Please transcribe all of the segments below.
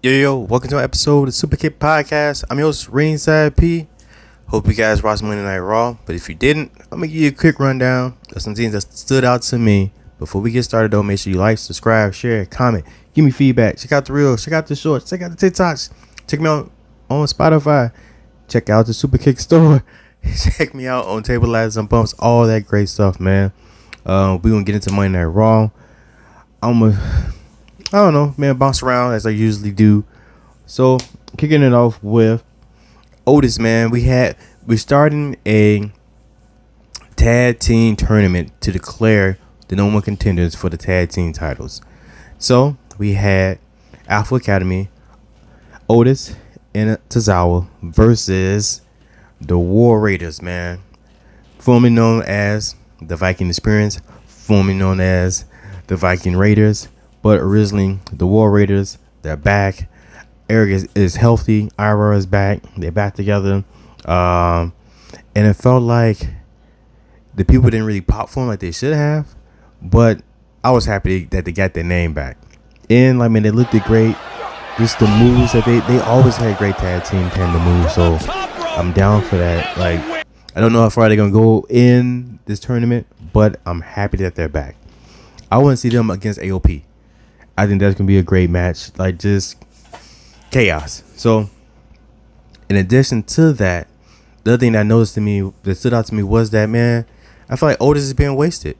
Yo, welcome to an episode of the Superkick Podcast. I'm your host, Ringside P. Hope you guys watched Monday Night Raw, but if you didn't, I'm going to give you a quick rundown of some things that stood out to me. Before we get started, though, make sure you like, subscribe, share, comment, give me feedback. Check out the Reels, check out the Shorts, check out the TikToks. Check me out on Spotify. Check out the Superkick store. Check me out on Table Ladders and Bumps, all that great stuff, man. We're going to get into Monday Night Raw. I don't know, man, bounce around as I usually do. So, kicking it off with Otis, man. We're starting a tag team tournament to declare the number one contenders for the tag team titles. So, we had Alpha Academy, Otis and Tozawa versus the War Raiders, man. Formerly known as the Viking Experience, formerly known as the Viking Raiders. But originally, the War Raiders, they're back. Eric is healthy. Ira is back. They're back together. And it felt like the people didn't really pop for them like they should have. But I was happy that they got their name back. And, I mean, they looked great. Just the moves that they always had great tag team tandem moves. So I'm down for that. Like, I don't know how far they're going to go in this tournament, but I'm happy that they're back. I want to see them against AOP. I think that's going to be a great match. Like, just chaos. So, in addition to that, the other thing that stood out to me was that, man, I feel like Otis is being wasted.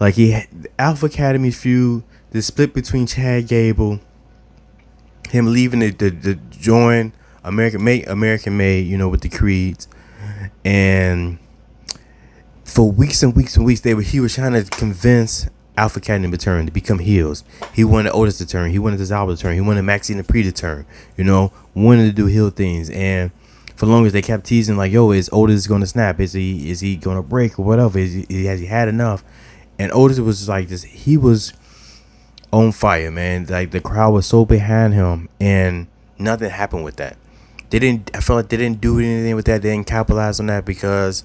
Like, he had the Alpha Academy feud, the split between Chad Gable, him leaving the join American Made, you know, with the Creeds. And for weeks and weeks and weeks, he was trying to convince Alpha Academy to turn, to become heels. He wanted Otis to turn. He wanted Tozawa to turn. He wanted Maxine Dupree to turn. You know, wanted to do heel things. And for long as they kept teasing, like, yo, is Otis going to snap? Is he going to break or whatever? Has he had enough? And Otis was like this. He was on fire, man. Like, the crowd was so behind him, and nothing happened with that. I felt like they didn't do anything with that. They didn't capitalize on that because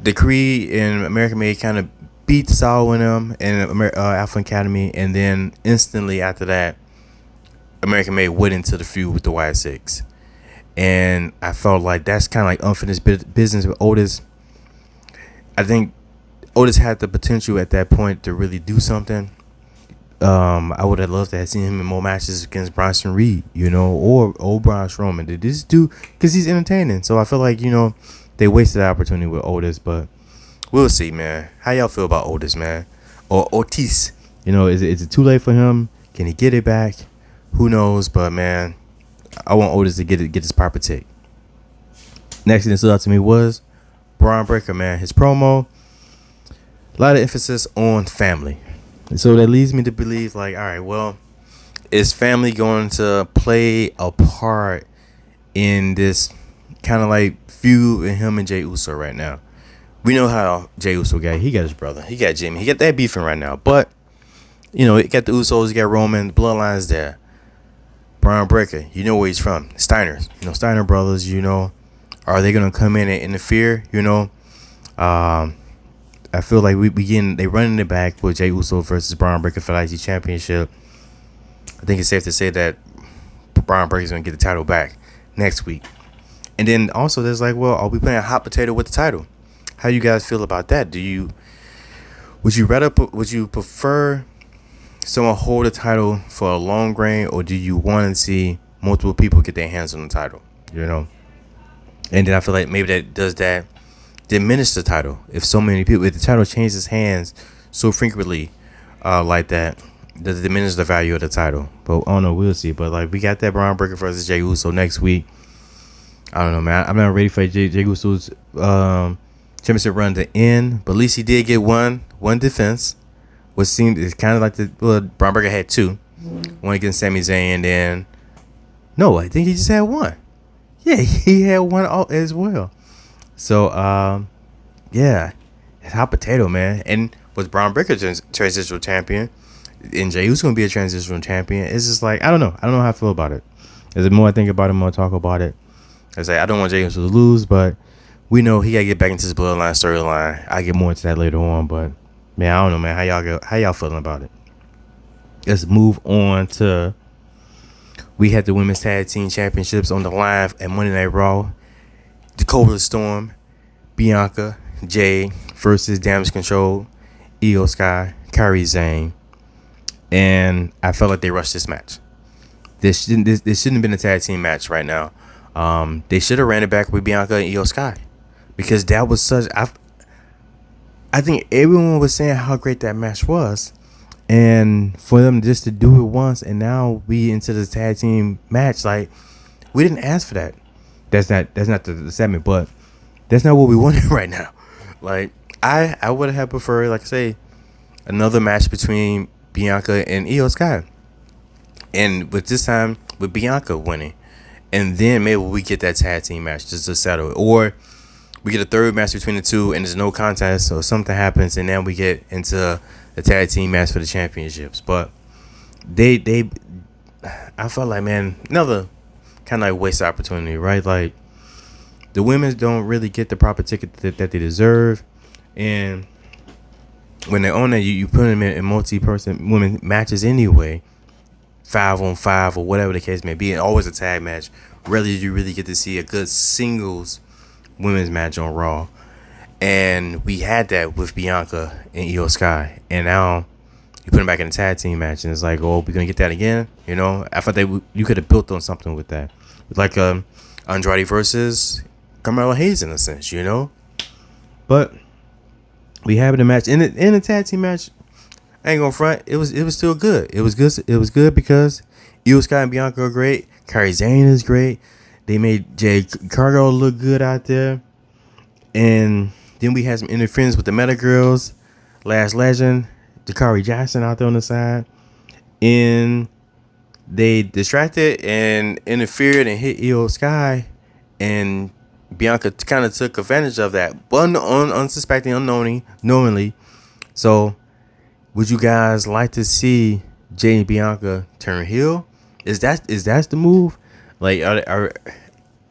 the Creed and American Made kind of beat Saul in them and Alpha Academy, and then instantly after that, American Made went into the feud with the Wyatt Six, and I felt like that's kind of like unfinished business with Otis. I think Otis had the potential at that point to really do something. I would have loved to have seen him in more matches against Bronson Reed, you know, or Braun Strowman. Did this do because he's entertaining? So I feel like, you know, they wasted the opportunity with Otis, but we'll see, man. How y'all feel about Otis, man? Or Otis? You know, is it too late for him? Can he get it back? Who knows? But, man, I want Otis to get his proper take. Next thing that stood out to me was Braun Breaker, man. His promo, a lot of emphasis on family. And so that leads me to believe, like, all right, well, is family going to play a part in this kind of like feud with him and Jey Uso right now? We know how Jey Uso got. He got his brother. He got Jimmy. He got that beefing right now. But, you know, he got the Usos. He got Roman. The bloodline's there. Braun Breaker, you know where he's from. Steiners. You know, Steiner brothers, you know. Are they going to come in and interfere? You know, I feel like they running it back with Jey Uso versus Braun Breaker for the IC Championship. I think it's safe to say that Braun Breaker's going to get the title back next week. And then also there's like, well, are we playing hot potato with the title? How you guys feel about that? Would you prefer someone hold the title for a long reign, or do you want to see multiple people get their hands on the title? You know? And then I feel like maybe that diminish the title. If the title changes hands so frequently like that, does it diminish the value of the title? But I don't know, we'll see. But like, we got that Braun Breaker versus Jey Uso next week. I don't know, man. I'm not ready for Jey Uso's championship run to end, but at least he did get one defense, which seemed it's kind of like Braun Breaker had two, one against Sami Zayn, and then no, I think he just had one. Yeah, he had one as well. So yeah, it's hot potato, man. And was Braun Breaker transitional champion, and Jey Uso gonna be a transitional champion? It's just like, I don't know how I feel about it. As the more I think about it, more I talk about it. I say I don't want Jey Uso to lose, but we know he gotta get back into his bloodline storyline. I get more into that later on, but man, I don't know, man. How y'all feeling about it? Let's move on to We had the women's tag team championships on the line at Monday Night Raw. Dakota Storm, Bianca, Jay versus Damage Control, Io Sky, Kairi Sane. And I felt like they rushed this match. This shouldn't have been a tag team match right now. They should have ran it back with Bianca and Io Sky, because that was such. I think everyone was saying how great that match was, and for them just to do it once and now we into the tag team match, like, we didn't ask for that. That's not the segment, but that's not what we wanted right now. Like, I would have preferred, like I say, another match between Bianca and Io Sky, and with this time with Bianca winning, and then maybe we get that tag team match just to settle it, or we get a third match between the two and there's no contest, so something happens and then we get into the tag team match for the championships. But I felt like, man, another kind of like waste opportunity, right? Like, the women don't really get the proper ticket that they deserve, and when they're on there, you put them in multi-person women matches anyway, 5-on-5 or whatever the case may be, and always a tag match. Rarely do you really get to see a good singles women's match on Raw, and we had that with Bianca and Io Sky, and now you put them back in a tag team match, and it's like, oh, we're gonna get that again, you know? I thought you could have built on something with that, like Andrade versus Carmelo Hayes in a sense, you know. But we have the match in the tag team match. I ain't gonna front. It was still good. It was good because Io Sky and Bianca are great. Kairi Sane is great. They made Jade Cargill look good out there. And then we had some interference with the Meta Girls, Last Legend, Dakari Jackson out there on the side. And they distracted and interfered and hit Io Sky. And Bianca kind of took advantage of that, but unsuspecting, unknowingly. So, would you guys like to see Jay and Bianca turn heel? Is that the move? Like, are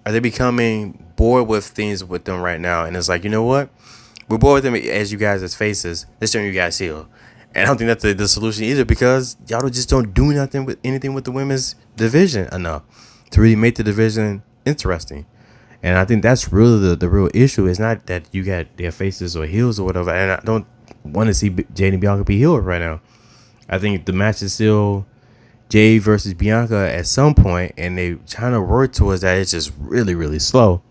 they becoming bored with things with them right now? And it's like, you know what? We're bored with them as you guys as faces. Let's turn you guys heel. And I don't think that's the solution either, because y'all just don't do anything with the women's division enough to really make the division interesting. And I think that's really the real issue. It's not that you got their faces or heels or whatever. And I don't want to see Jade and Bianca be healed right now. I think the match is still Jade versus Bianca at some point, and they trying to work towards that. It's just really, really slow.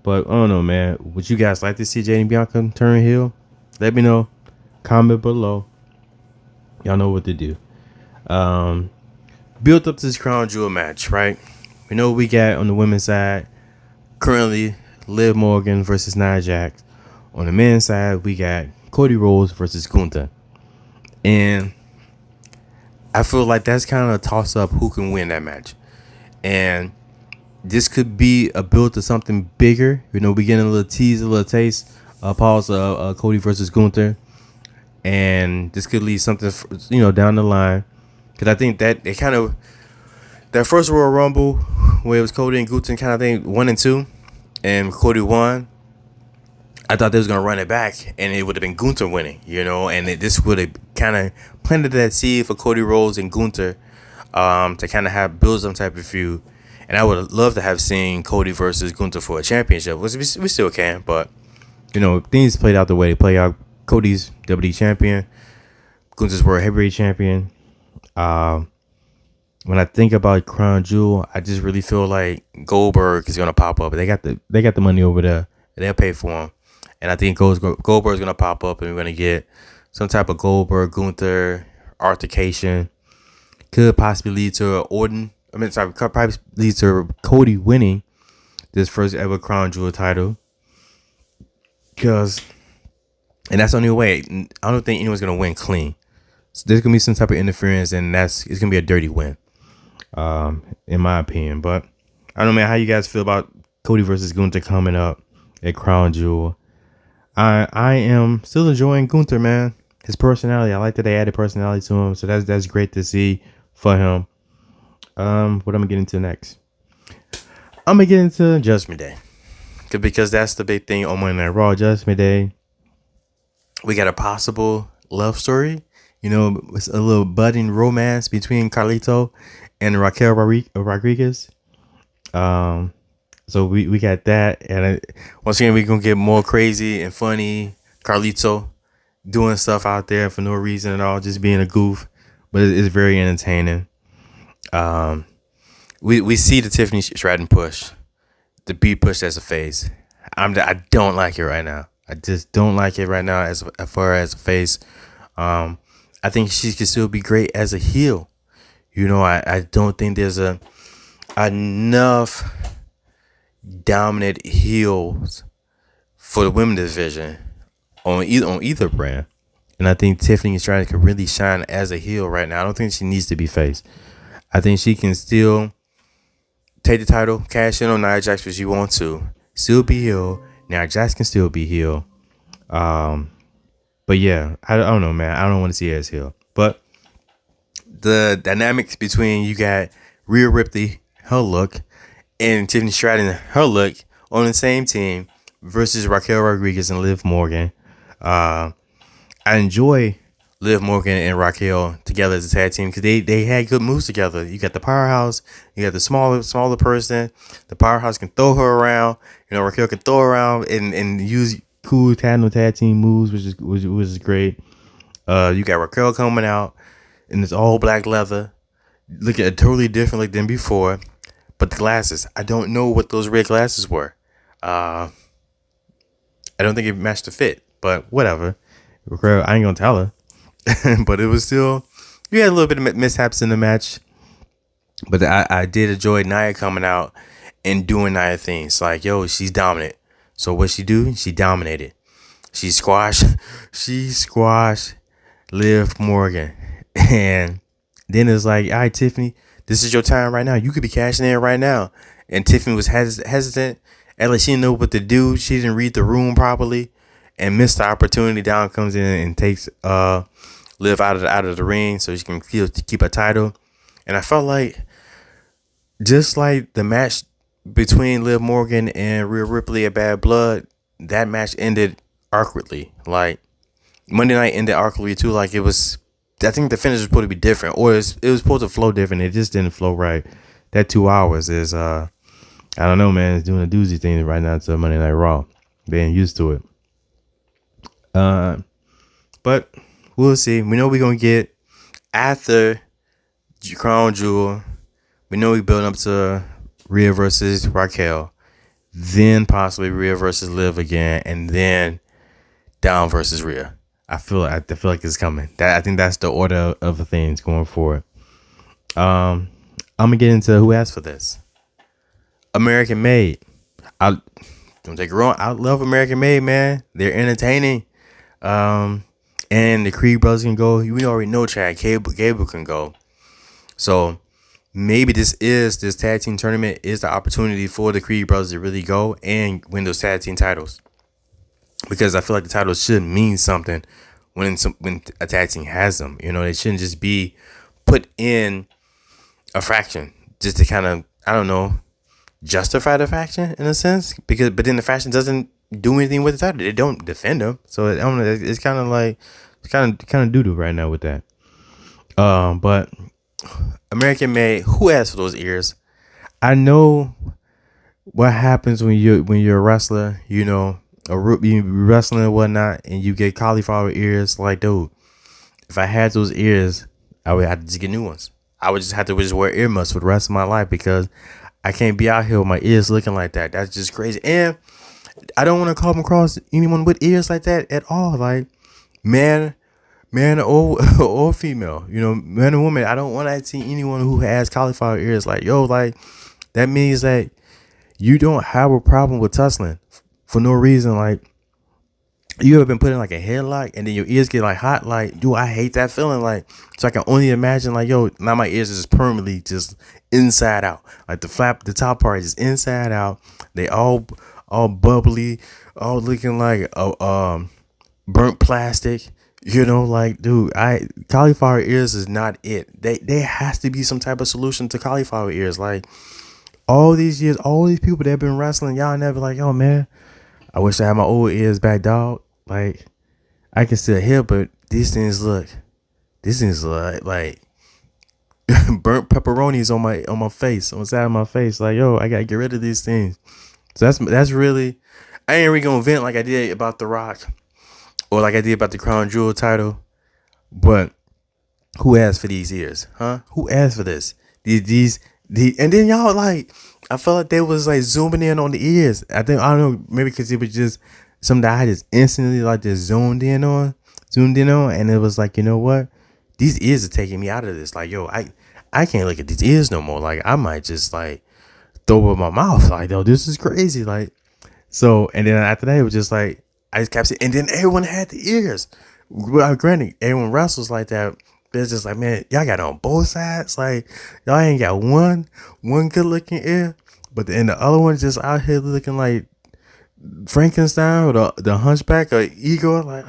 But I don't know, man. Would you guys like to see Jade and Bianca turn heel? Let me know. Comment below. Y'all know what to do. Built up to this Crown Jewel match, right? We know what we got on the women's side. Currently, Liv Morgan versus Nia Jax. On the men's side, we got Cody Rhodes versus Gunther. And I feel like that's kind of a toss-up who can win that match. And this could be a build to something bigger. You know, we getting a little tease, a little taste, pause of Cody versus Gunther. And this could lead something, down the line. Because I think that it kind of, that first Royal Rumble, where it was Cody and Gunther kind of thing, 1 and 2, and Cody won. I thought they was gonna run it back, and it would have been Gunther winning, and this would have kind of planted that seed for Cody Rhodes and Gunther, to kind of have build some type of feud. And I would love to have seen Cody versus Gunther for a championship, which we still can, but things played out the way they play out. Cody's WWE champion, Gunther's World Heavyweight champion. When I think about Crown Jewel, I just really feel like Goldberg is gonna pop up. They got the money over there. They'll pay for him, and I think Goldberg's gonna pop up, and we're gonna get some type of Goldberg Gunther altercation. Could possibly lead to could probably lead to Cody winning this first ever Crown Jewel title. And that's the only way. I don't think anyone's gonna win clean. So there's gonna be some type of interference, and it's gonna be a dirty win, in my opinion. But I don't know, man, how you guys feel about Cody versus Gunther coming up at Crown Jewel. I am still enjoying Gunther, man. His personality. I like that they added personality to him, so that's great to see for him. What I'm gonna get into next? I'm gonna get into Judgment Day, because that's the big thing on Monday Night Raw. Judgment Day. We got a possible love story it's a little budding romance between Carlito and Raquel Rodriguez. Um, so we got that, and once again we're gonna get more crazy and funny. Carlito doing stuff out there for no reason at all, just being a goof, but it's very entertaining. Um, we see the Tiffany Stratton push, the be pushed as a face. I don't like it right now. I just don't like it right now as far as a face. I think she can still be great as a heel. I don't think there's enough dominant heels for the women's division on either brand. And I think Tiffany Stratton can really shine as a heel right now. I don't think she needs to be face. I think she can still take the title, cash in on Nia Jax if she wants to, still be heel. Nia Jax can still be heel. But yeah, I don't know, man. I don't want to see her as heel. But the dynamics between you got Rhea Ripley, her look, and Tiffany Stratton, her look on the same team versus Raquel Rodriguez and Liv Morgan. I enjoy Liv Morgan and Raquel together as a tag team because they had good moves together. You got the powerhouse, you got the smaller person. The powerhouse can throw her around. Raquel can throw her around and use cool tag team moves, which is great. You got Raquel coming out in this all black leather, looking at totally differently than before. But the glasses, I don't know what those red glasses were. I don't think it matched the fit, but whatever. Raquel, I ain't gonna tell her. But it was still, you had a little bit of mishaps in the match. But I did enjoy Nia coming out and doing Nia things. Like, yo, she's dominant. So what she do? She dominated. She squashed Liv Morgan. And then it's like, all right, Tiffany, this is your time right now. You could be cashing in right now. And Tiffany was hesitant. And like she didn't know what to do. She didn't read the room properly and missed the opportunity. Down comes in and takes Liv out of the ring so she can keep her title. And I felt like, just like the match between Liv Morgan and Rhea Ripley at Bad Blood, that match ended awkwardly. Like Monday night ended awkwardly too. Like it was, I think the finish was supposed to be different, or it was supposed to flow different. It just didn't flow right. That 2 hours is I don't know, man. It's doing a doozy thing right now to Monday Night Raw. Being used to it. But we'll see. We know we're gonna get after Crown Jewel. We know we build up to Rhea versus Raquel, then possibly Rhea versus Liv again, and then Down versus Rhea. I feel like it's coming. I think that's the order of the things going forward. I'm gonna get into who asked for this. American Made. I don't take it wrong. I love American Made, man. They're entertaining. And the Creed brothers can go. We already know Chad Gable can go. So maybe this tag team tournament is the opportunity for the Creed brothers to really go and win those tag team titles. Because I feel like the titles should mean something when a tag team has them. They shouldn't just be put in a faction just to kind of, I don't know, justify the faction in a sense. But then the faction doesn't do anything with the title. They don't defend them. So I don't know. It's kind of like kind of doo doo right now with that. But American Made, who asked for those ears? I know what happens when you're a wrestler, you wrestling and whatnot, and you get cauliflower ears. Like, dude, if I had those ears, I would have to just get new ones. I would just have to wear earmuffs for the rest of my life because I can't be out here with my ears looking like that. That's just crazy. And I don't want to come across anyone with ears like that at all. Like, man or female, man or woman. I don't want to see anyone who has cauliflower ears. Like, yo, like that means that you don't have a problem with tussling for no reason. Like, you ever been put in like a headlock and then your ears get like hot? Like, dude, I hate that feeling. Like, so I can only imagine, like, yo, now my ears is just permanently just inside out. Like the top part is inside out. They all bubbly, all looking like burnt plastic. Like, dude, cauliflower ears is not it. There has to be some type of solution to cauliflower ears. Like, all these years, all these people that have been wrestling, y'all never like, oh man, I wish I had my old ears back, dog. Like, I can still hear, but these things look this is like burnt pepperonis on my face, on the side of my face. Like, yo, I gotta get rid of these things. So that's really, I ain't really gonna vent like I did about The Rock or like I did about the Crown Jewel title. But who asked for these ears, huh? Who asked for this? And then y'all like, I felt like they was like zooming in on the ears. I don't know, maybe because it was just something that I just instantly like just zoomed in on, and it was like, you know what? These ears are taking me out of this. Like, yo, I can't look at these ears no more. Like, I might just like throw up my mouth. Like, yo, this is crazy. Like, so, and then after that, it was just like, I just kept saying, and then everyone had the ears. Well, granted, everyone wrestles like that. But it's just like, man, y'all got it on both sides. Like, y'all ain't got one good looking ear, but then the other one's just out here looking like Frankenstein or the Hunchback or Igor. Like,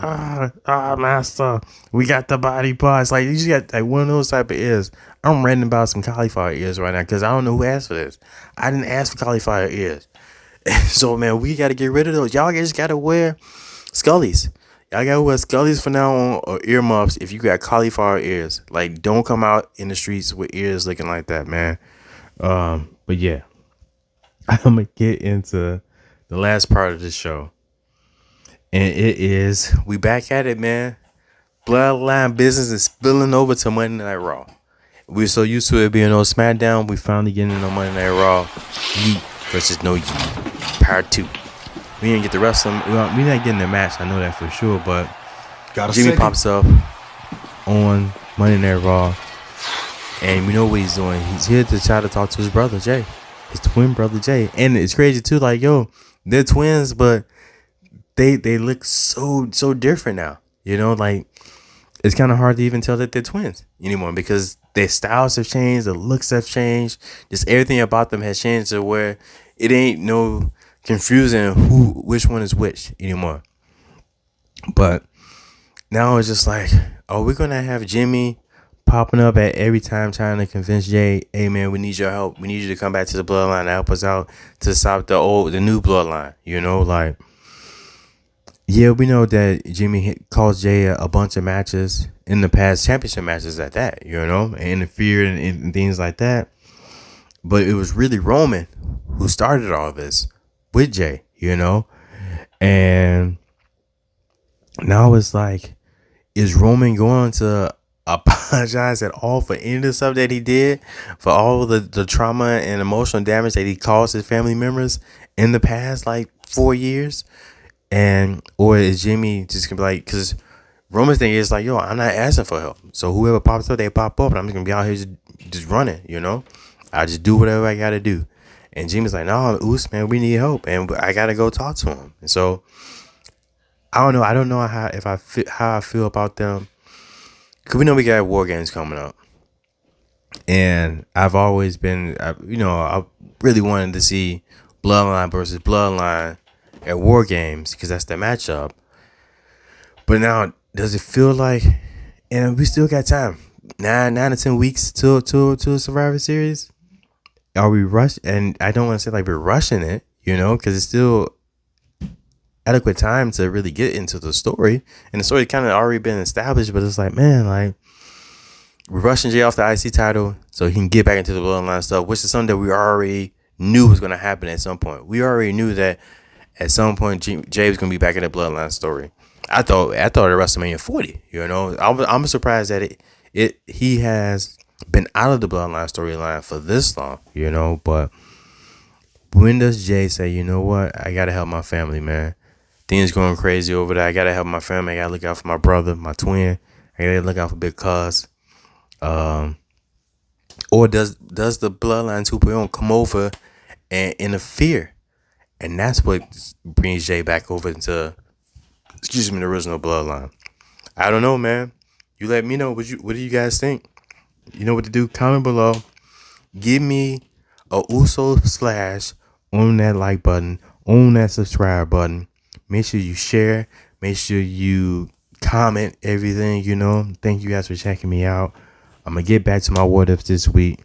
master, we got the body parts. Like, you just got like one of those type of ears. I'm ranting about some cauliflower ears right now because I don't know who asked for this. I didn't ask for cauliflower ears. So, man, we got to get rid of those. Y'all just got to wear Scullies. Y'all got to wear Scullies from now on, or earmuffs if you got cauliflower ears. Like, don't come out in the streets with ears looking like that, man. But yeah, I'm going to get into the last part of the show. And it is, we back at it, man. Bloodline business is spilling over to Monday Night Raw. We're so used to it being on Smackdown. We finally getting in on Monday Night Raw. Yeet versus no Yeet. Part 2. We didn't get the rest of them. We're not getting the match. I know that for sure. But Jimmy pops up on Monday Night Raw. And we know what he's doing. He's here to try to talk to his brother, Jay. His twin brother, Jay. And it's crazy, too. Like, yo, they're twins, but they look so different now. You know, like, it's kind of hard to even tell that they're twins anymore because their styles have changed. The looks have changed. Just everything about them has changed to where it ain't no confusing which one is which anymore. But now it's just like, are we gonna have Jimmy popping up at every time trying to convince Jay, hey man, we need your help. We need you to come back to the bloodline and help us out to stop the new bloodline. You know, like, yeah, we know that Jimmy caused Jay a bunch of matches in the past, championship matches at that, you know, and interfered and things like that. But it was really Roman who started all this with Jay, you know? And now it's like, is Roman going to apologize at all for any of the stuff that he did? For all the trauma and emotional damage that he caused his family members in the past, like, 4 years? Or is Jimmy just gonna be like, because Roman's thing is like, yo, I'm not asking for help. So whoever pops up, they pop up, and I'm just gonna be out here just running, you know? I just do whatever I gotta do. And Jimmy's like, no, Oos, man, we need help, and I gotta go talk to him. And so I don't know. I don't know how I feel about them, because we know we got War Games coming up, and I've always been, I really wanted to see Bloodline versus Bloodline at War Games because that's the matchup. But now, does it feel like, and we still got time, 9 to 10 weeks to Survivor Series? Are we rushed? And I don't want to say like we're rushing it, you know, because it's still adequate time to really get into the story, and the story kind of already been established. But it's like, man, like, we're rushing Jay off the IC title so he can get back into the bloodline stuff, which is something that we already knew was going to happen at some point. We already knew that at some point Jay was going to be back in the bloodline story. I thought at WrestleMania 40, you know, I'm surprised that he has been out of the bloodline storyline for this long, you know. But when does Jay say, you know what, I gotta help my family, man? Things going crazy over there. I gotta help my family. I gotta look out for my brother, my twin. I gotta look out for Big Cuz. Or does the bloodline 2.0 come over and interfere? And that's what brings Jay back over into, the original bloodline. I don't know, man. You let me know what do you guys think? You know what to do. Comment below. Give me a Uso slash on that like button, on that subscribe button. Make sure you share. Make sure you comment everything, you know. Thank you guys for checking me out. I'm going to get back to my what ifs this week.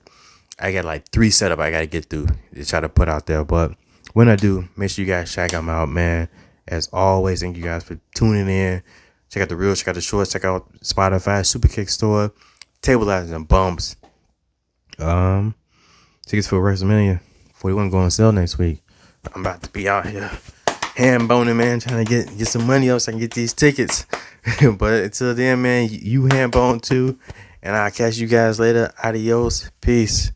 I got like 3 setup I got to get through to try to put out there. But when I do, make sure you guys check them out, man. As always, thank you guys for tuning in. Check out the reels, check out the shorts, check out Spotify, Superkick store, Tabilizers and Bumps. Tickets for WrestleMania 41 going on sale next week. I'm about to be out here hand boning, man, trying to get some money up so I can get these tickets. But until then, man, you hand bone too. And I'll catch you guys later. Adios. Peace.